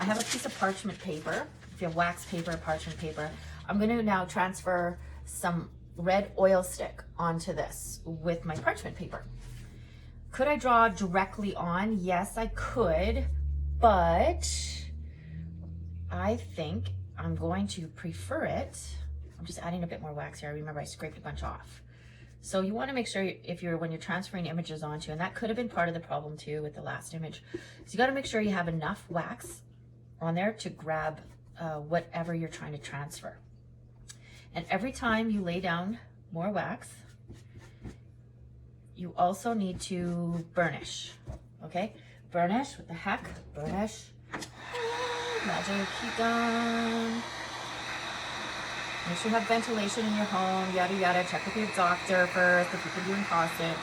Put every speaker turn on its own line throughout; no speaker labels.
have a piece of parchment paper. If you have wax paper or parchment paper, I'm going to now transfer some red oil stick onto this with my parchment paper. Could I draw directly on? Yes, I could, but I think I'm going to prefer it. I'm just adding a bit more wax here. I remember I scraped a bunch off. So you want to make sure when you're transferring images onto, and that could have been part of the problem too with the last image. So you got to make sure you have enough wax on there to grab whatever you're trying to transfer. And every time you lay down more wax, you also need to burnish, okay? Burnish, what the heck? Burnish. Magic, keep going. Make sure you have ventilation in your home, yada yada. Check with your doctor first if you can do encaustic.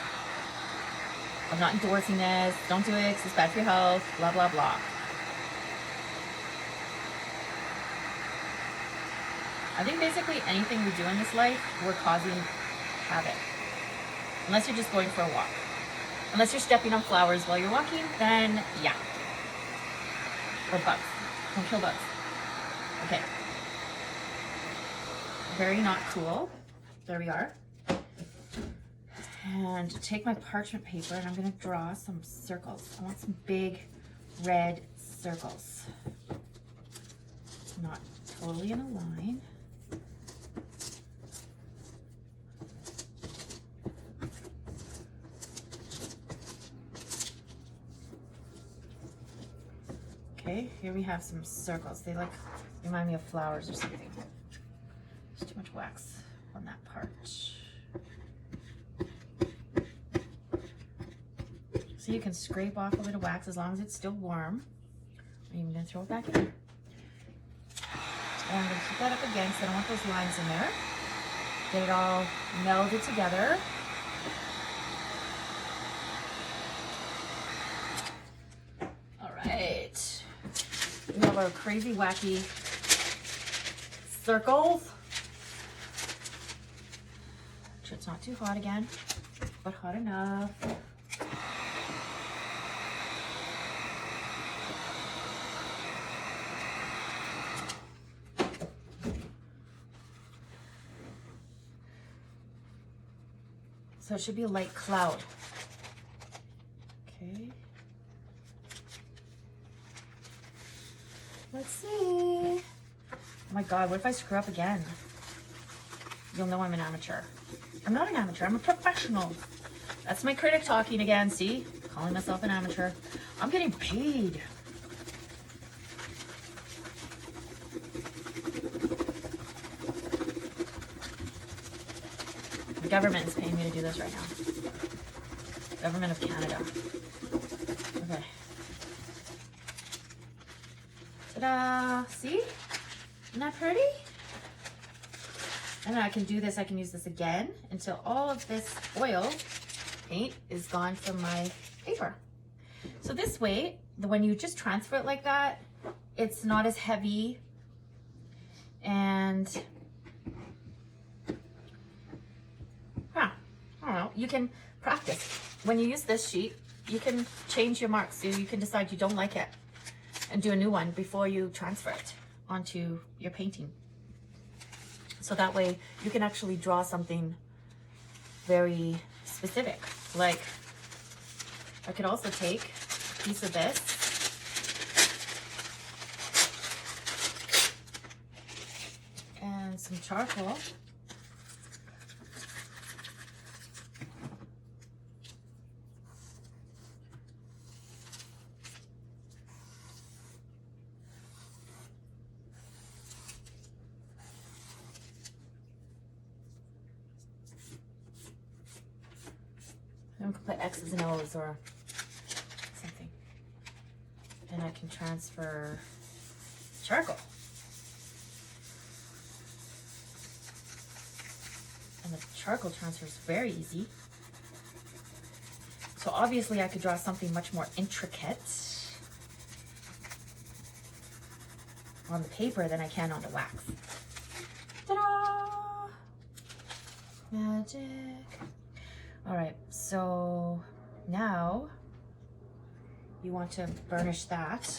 I'm not endorsing this. Don't do it because it's bad for your health, blah, blah, blah. I think basically anything we do in this life, we're causing havoc. Unless you're just going for a walk. Unless you're stepping on flowers while you're walking, then yeah. Or bugs. Don't kill bugs. Okay. Very not cool. There we are. And take my parchment paper and I'm going to draw some circles. I want some big red circles. Not totally in a line. Okay, here we have some circles. They like remind me of flowers or something. There's too much wax on that part. So you can scrape off a bit of wax as long as it's still warm. I'm even gonna throw it back in. And I'm gonna keep that up again because I don't want those lines in there. Get it all melded together. We have our crazy wacky circles. Sure it's not too hot again, but hot enough. So it should be a light cloud. Okay. Let's see. Oh my God, what if I screw up again? You'll know I'm an amateur. I'm not an amateur, I'm a professional. That's my critic talking again, see? Calling myself an amateur. I'm getting paid. The government is paying me to do this right now. Government of Canada. Okay. Ta-da! See? Isn't that pretty? And then I can do this, I can use this again until all of this oil paint is gone from my paper. So this way, when you just transfer it like that, it's not as heavy and I don't know, you can practice. When you use this sheet, you can change your marks so you can decide you don't like it and do a new one before you transfer it onto your painting. So that way you can actually draw something very specific. Like I could also take a piece of this and some charcoal. I could put X's and O's or something. And I can transfer charcoal. And the charcoal transfer is very easy. So obviously I could draw something much more intricate on the paper than I can on the wax. Ta-da! Magic. All right, so now you want to burnish that.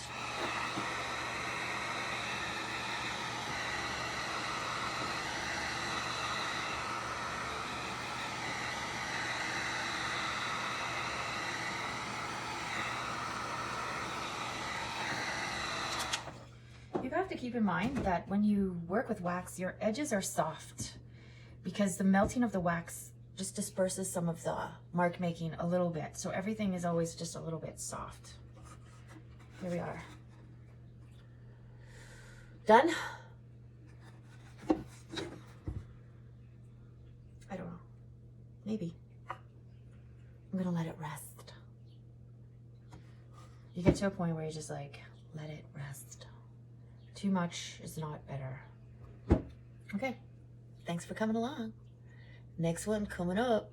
keep in mind that when you work with wax, your edges are soft because the melting of the wax just disperses some of the mark making a little bit. So everything is always just a little bit soft. Here we are. Done? I don't know. Maybe. I'm gonna let it rest. You get to a point where you're just like, let it rest. Too much is not better. Okay. Thanks for coming along. Next one coming up.